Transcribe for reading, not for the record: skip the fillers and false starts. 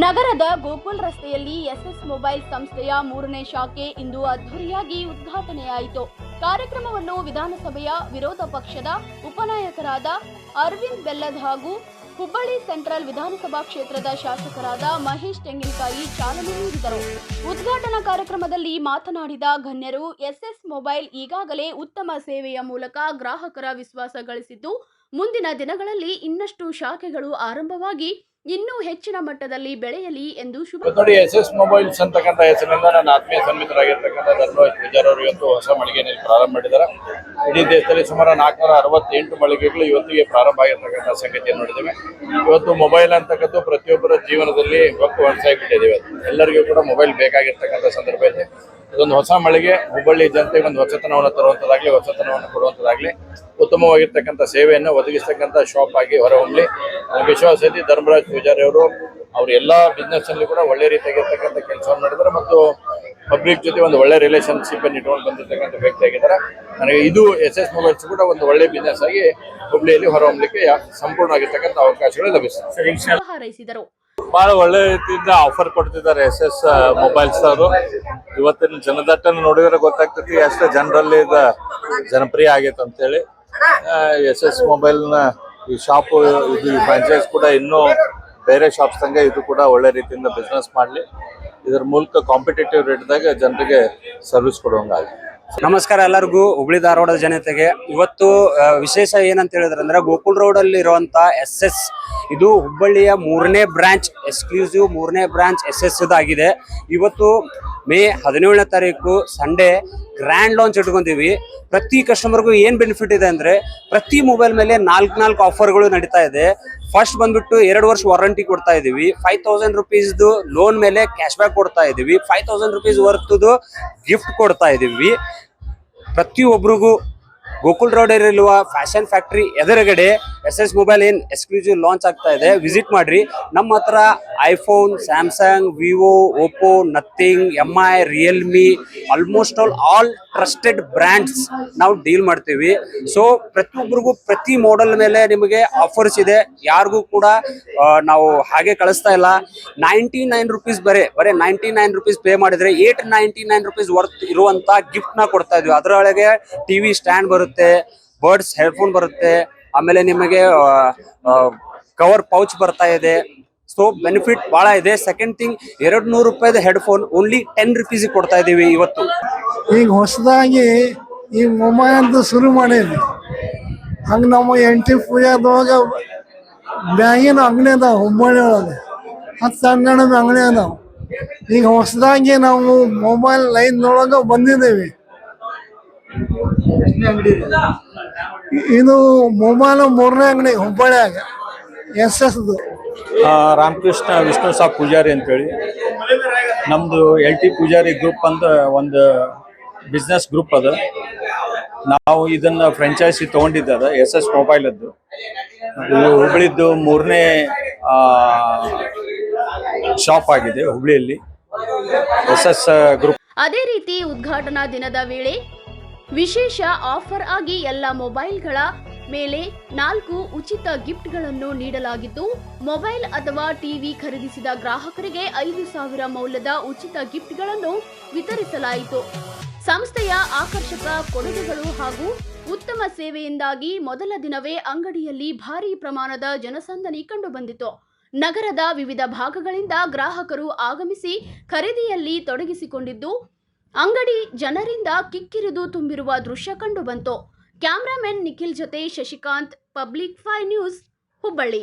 ನಗರದ ಗೋಕುಲ್ ರಸ್ತೆಯಲ್ಲಿ S S mobile ಸಂಸ್ಥೆಯ 3ನೇ ಶಾಖೆ ಇಂದು ಅದ್ದೂರಿಯಾಗಿ ಉದ್ಘಾಟನೆಯಾಯಿತು. ಕಾರ್ಯಕ್ರಮವನ್ನು ವಿಧಾನಸಭೆಯ ವಿರೋಧ ಪಕ್ಷದ ಉಪನಾಯಕರಾದ ಅರವಿಂದ್ ಬೆಲ್ಲದ್ ಹಾಗೂ ಹುಬ್ಬಳ್ಳಿ ಸೆಂಟ್ರಲ್ ವಿಧಾನಸಭಾ ಕ್ಷೇತ್ರದ ಶಾಸಕರಾದ ಮಹೇಶ್ ತೆಂಗಿನಕಾಯಿ ಚಾಲನೆ ನೀಡಿದರು. ಉದ್ಘಾಟನಾ ಕಾರ್ಯಕ್ರಮದಲ್ಲಿ ಮಾತನಾಡಿದ ಗಣ್ಯರು, ಎಸ್ಎಸ್ ಮೊಬೈಲ್ ಈಗಾಗಲೇ ಉತ್ತಮ ಸೇವೆಯ ಮೂಲಕ ಗ್ರಾಹಕರ ವಿಶ್ವಾಸ ಗಳಿಸಿದ್ದು, ಮುಂದಿನ ದಿನಗಳಲ್ಲಿ ಇನ್ನಷ್ಟು ಶಾಖೆಗಳು ಆರಂಭವಾಗಿ ಇನ್ನೂ ಹೆಚ್ಚಿನ ಮಟ್ಟದಲ್ಲಿ ಬೆಳೆಯಲಿ ಎಂದು ಶುಭ ನೋಡಿ. ಎಸ್ಎಸ್ ಮೊಬೈಲ್ಸ್ ಅಂತಕ್ಕಂಥ ಹೆಸರಿನಿಂದ ನನ್ನ ಆತ್ಮೀಯ ಸನ್ಮಿತರಾಗಿರ್ತಕ್ಕಂಥ ಧರ್ಮರಾಜ್ ಪೂಜಾರಿ ಅವರು ಇವತ್ತು ಹೊಸ ಮಳಿಗೆಯಲ್ಲಿ ಪ್ರಾರಂಭ ಮಾಡಿದ್ದಾರೆ. ಇಡೀ ದೇಶದಲ್ಲಿ ಸುಮಾರು 468 ಮಳಿಗೆಗಳು ಇವತ್ತಿಗೆ ಪ್ರಾರಂಭ ಆಗಿರ್ತಕ್ಕಂಥ ಸಂಗತಿಯನ್ನು ನೋಡಿದ್ದೇವೆ. ಇವತ್ತು ಮೊಬೈಲ್ ಅಂತಕ್ಕಂಥ ಪ್ರತಿಯೊಬ್ಬರ ಜೀವನದಲ್ಲಿ ಹೊಂದಿಬಿಟ್ಟಿದ್ದೇವೆ. ಎಲ್ಲರಿಗೂ ಕೂಡ ಮೊಬೈಲ್ ಬೇಕಾಗಿರ್ತಕ್ಕಂಥ ಸಂದರ್ಭ ಇದೆ. ಇದೊಂದು ಹೊಸ ಮಳಿಗೆ ಹುಬ್ಬಳ್ಳಿ ಜನತೆಗೆ ಒಂದು ಹೊಸತನವನ್ನು ತರುವಂಥದ್ದಾಗಲಿ, ಹೊಸತನವನ್ನು ಕೊಡುವಂಥದ್ದಾಗಲಿ, ಉತ್ತಮವಾಗಿರ್ತಕ್ಕಂಥ ಸೇವೆಯನ್ನು ಒದಗಿಸ್ತಕ್ಕಂಥ ಶಾಪ್ ಆಗಿ ಹೊರಹೊಮ್ಮಲಿ ವಿಶ್ವಾಸ ಇದೆ. ಧರ್ಮರಾಜ್ ಪೂಜಾರಿ ಅವರು ಅವ್ರ ಎಲ್ಲ ಬಿಸ್ನೆಸ್ ಅಲ್ಲಿ ಕೂಡ ಒಳ್ಳೆ ರೀತಿಯಾಗಿರ್ತಕ್ಕಂಥ ಕೆಲಸವನ್ನು ಮಾಡಿದ್ದಾರೆ ಮತ್ತು ಪಬ್ಲಿಕ್ ಜೊತೆ ಒಂದು ಒಳ್ಳೆ ರಿಲೇಶನ್ಶಿಪ್ ಅನ್ನು ಇಟ್ಕೊಂಡು ಬಂದಿರತಕ್ಕಂಥ ವ್ಯಕ್ತಿ ಆಗಿದ್ದಾರೆ. ನನಗೆ ಇದು ಎಸ್ಎಸ್ ಮೊಬೈಲ್ಸ್ ಕೂಡ ಒಂದು ಒಳ್ಳೆ ಬಿಸ್ನೆಸ್ ಆಗಿ ಹುಬ್ಬಳ್ಳಿಯಲ್ಲಿ ಹೊರಹೊಮ್ಮಲಿಕ್ಕೆ ಸಂಪೂರ್ಣವಾಗಿರ್ತಕ್ಕಂಥ ಅವಕಾಶಗಳು ಲಭಿಸಿದೆ. ಬಹಳ ಒಳ್ಳೆ ರೀತಿಯಿಂದ ಆಫರ್ ಕೊಡ್ತಿದ್ದಾರೆ ಎಸ್ಎಸ್ ಮೊಬೈಲ್ಸ್ ಅವರು. ಇವತ್ತಿನ ಜನದಟ್ಟನ್ನು ನೋಡಿದ್ರೆ ಗೊತ್ತಾಗ್ತೈತಿ ಎಷ್ಟು ಜನರಲ್ಲಿ ಇದು ಜನಪ್ರಿಯ ಆಗೈತೆ ಅಂತೇಳಿ. ಎಸ್ಎಸ್ ಮೊಬೈಲ್ನ ಈ ಶಾಪು, ಇದು ಫ್ರಾಂಚೈಸ್ ಕೂಡ ಇನ್ನೂ ಬೇರೆ ಶಾಪ್ಸ್ ತಂಗೆ ಇದು ಕೂಡ ಒಳ್ಳೆ ರೀತಿಯಿಂದ ಬಿಸ್ನೆಸ್ ಮಾಡಲಿ. ಇದರ ಮೂಲಕ ಕಾಂಪಿಟೇಟಿವ್ ರೇಟ್ದಾಗ ಜನರಿಗೆ ಸರ್ವಿಸ್ ಕೊಡುವಂಗಾಗಲಿ. ನಮಸ್ಕಾರ ಎಲ್ಲರಿಗೂ, ಹುಬ್ಳಿ ಧಾರವಾಡದ ಜನತೆಗೆ. ಇವತ್ತು ವಿಶೇಷ ಏನಂತ ಹೇಳಿದ್ರೆ ಅಂದ್ರೆ ಗೋಕುಲ್ ರೋಡ್ ಅಲ್ಲಿ ಇರುವಂತ ಎಸ್ಎಸ್, ಇದು ಹುಬ್ಬಳ್ಳಿಯ 3ನೇ ಬ್ರಾಂಚ್, ಎಕ್ಸ್ಕ್ಲೂಸಿವ್ 3ನೇ ಬ್ರಾಂಚ್ ಎಸ್ಎಸ್ ಆಗಿದೆ. ಇವತ್ತು ಮೇ 17ನೇ ತಾರೀಕು ಸಂಡೇ ಗ್ರ್ಯಾಂಡ್ ಲಾಂಚ್ ಇಟ್ಕೊಂತೀವಿ. ಪ್ರತಿ ಕಸ್ಟಮರ್ಗೂ ಏನ್ ಬೆನಿಫಿಟ್ ಇದೆ ಅಂದ್ರೆ, ಪ್ರತಿ ಮೊಬೈಲ್ ಮೇಲೆ 4 ಆಫರ್ಗಳು ನಡೀತಾ ಇದೆ. ಫಸ್ಟ್ ಬಂದ್ಬಿಟ್ಟು 2 ವರ್ಷ ವಾರಂಟಿ ಕೊಡ್ತಾ ಇದೀವಿ. 5000 ರುಪೀಸ್ದು ಲೋನ್ ಮೇಲೆ ಕ್ಯಾಶ್ ಬ್ಯಾಕ್ ಕೊಡ್ತಾ ಇದೀವಿ. 5000 ರುಪೀಸ್ ವರ್ತ್ದು ಗಿಫ್ಟ್ ಕೊಡ್ತಾ ಇದೀವಿ. ಪ್ರತಿಯೊಬ್ಬರಿಗೂ ಗೋಕುಲ್ ರೋಡ್ ಇರುವ ಫ್ಯಾಷನ್ ಫ್ಯಾಕ್ಟ್ರಿ ಎದುರುಗಡೆ ಎಸ್ಎಸ್ ಮೊಬೈಲ್ ಏನ್ ಎಕ್ಸ್ಕ್ಲೂಸಿವ್ ಲಾಂಚ್ ಆಗ್ತಾ ಇದೆ, ವಿಸಿಟ್ ಮಾಡ್ರಿ. ನಮ್ಮ ಹತ್ರ iPhone, Samsung, Vivo, Oppo, nothing, MI, Realme, almost all trusted brands ನಾವು ಡೀಲ್ ಮಾಡ್ತೀವಿ. ಸೊ ಪ್ರತಿಯೊಬ್ಬರಿಗೂ ಪ್ರತಿ ಮಾಡೆಲ್ ಮೇಲೆ ನಿಮಗೆ ಆಫರ್ಸ್ ಇದೆ. ಯಾರಿಗೂ ಕೂಡ ನಾವು ಹಾಗೆ ಕಳಿಸ್ತಾ ಇಲ್ಲ. 99 ರುಪೀಸ್ ಬರೀ 99 ರುಪೀಸ್ ಪೇ ಮಾಡಿದ್ರೆ 899 ರುಪೀಸ್ ವರ್ತ್ ಇರುವಂತ ಗಿಫ್ಟ್ ನ ಕೊಡ್ತಾ ಇದ್ವಿ. ಅದರೊಳಗೆ ಟಿವಿ ಸ್ಟ್ಯಾಂಡ್ ಬರುತ್ತೆ, ಬರ್ಡ್ಸ್ ಹೆಡ್ಫೋನ್ ಬರುತ್ತೆ, ಆಮೇಲೆ ನಿಮಗೆ ಕವರ್ ಪೌಚ್ ಬರ್ತಾ ಇದೆ. ಸೊ ಬೆನಿಫಿಟ್ ಬಹಳ ಇದೆ. ಸೆಕೆಂಡ್ ಥಿಂಗ್, 200 ರೂಪಾಯಿದ ಹೆಡ್ಫೋನ್ ಓನ್ಲಿ 10 ರುಪೀಸ್ ಕೊಡ್ತಾ ಇದೀವಿ ಇವತ್ತು. ಈಗ ಹೊಸದಾಗಿ ಈ ಮೊಬೈಲ್ ಅಂತ ಶುರು ಮಾಡೀವಿ. ಹಂಗೆ ನಮ್ಮ ಎಂಟಿ ಪೂಜಾದೊಳಗ ಬ್ಯಾಗಿನ ಅಂಗಡಿ ಅದಾವ, ಹುಬ್ಬಳ್ಳಿ ಒಳಗೆ 10-12 ಅಂಗಡಿ ಅದಾವ. ಈಗ ಹೊಸದಾಗಿ ನಾವು ಮೊಬೈಲ್ ಲೈನ್ನೊಳಗೆ ಬಂದಿದ್ದೇವೆ. ಇದು ಮೊಬೈಲ್ 3ನೇ ಅಂಗಡಿ ಹುಬ್ಬಳ್ಳಿಯಾಗ ಎಸ್ಎಸ್. ರಾಮಕೃಷ್ಣ ವಿಷ್ಣು ಸಾಬ್ ಪೂಜಾರಿ ಅಂತೇಳಿ ನಮ್ಮದು LT ಪೂಜಾರಿ ಗ್ರೂಪ್ ಅಂತ ಒಂದು ಬಿಸ್ನೆಸ್ ಗ್ರೂಪ್ ಅದ. ನಾವು ಇದನ್ನು ಫ್ರೆಂಚೈಸಿ ತೊಗೊಂಡಿದ್ದಾರೆ ಎಸ್ಎಸ್ ಮೊಬೈಲದ್ದು. ಇದು ಹುಬ್ಬಳ್ಳಿದ್ದು 3ನೇ ಶಾಪ್ ಆಗಿದೆ ಹುಬ್ಬಳ್ಳಿಯಲ್ಲಿ ಎಸ್ಎಸ್ ಗ್ರೂಪ್. ಅದೇ ರೀತಿ ಉದ್ಘಾಟನಾ ದಿನದ ವೇಳೆ ವಿಶೇಷ ಆಫರ್ ಆಗಿ ಎಲ್ಲ ಮೊಬೈಲ್ಗಳ ಮೇಲೆ 4 ಉಚಿತ ಗಿಫ್ಟ್ಗಳನ್ನು ನೀಡಲಾಗಿದ್ದು, ಮೊಬೈಲ್ ಅಥವಾ ಟಿವಿ ಖರೀದಿಸಿದ ಗ್ರಾಹಕರಿಗೆ 5,000 ಮೌಲ್ಯದ ಉಚಿತ ಗಿಫ್ಟ್ಗಳನ್ನು ವಿತರಿಸಲಾಯಿತು. ಸಂಸ್ಥೆಯ ಆಕರ್ಷಕ ಕೊಡುಗೆಗಳು ಹಾಗೂ ಉತ್ತಮ ಸೇವೆಯಿಂದಾಗಿ ಮೊದಲ ದಿನವೇ ಅಂಗಡಿಯಲ್ಲಿ ಭಾರೀ ಪ್ರಮಾಣದ ಜನಸಂದಣಿ ಕಂಡುಬಂದಿತು. ನಗರದ ವಿವಿಧ ಭಾಗಗಳಿಂದ ಗ್ರಾಹಕರು ಆಗಮಿಸಿ ಖರೀದಿಯಲ್ಲಿ ತೊಡಗಿಸಿಕೊಂಡಿದ್ದು, ಅಂಗಡಿ ಜನರಿಂದ ಕಿಕ್ಕಿರಿದು ತುಂಬಿರುವ ದೃಶ್ಯ ಕಂಡುಬಂತು. ಕ್ಯಾಮರಾಮನ್ ನಿಖಿಲ್ ಜೊತೆ ಶಶಿಕಾಂತ್, ಪಬ್ಲಿಕ್ 5 ನ್ಯೂಸ್, ಹುಬ್ಬಳ್ಳಿ.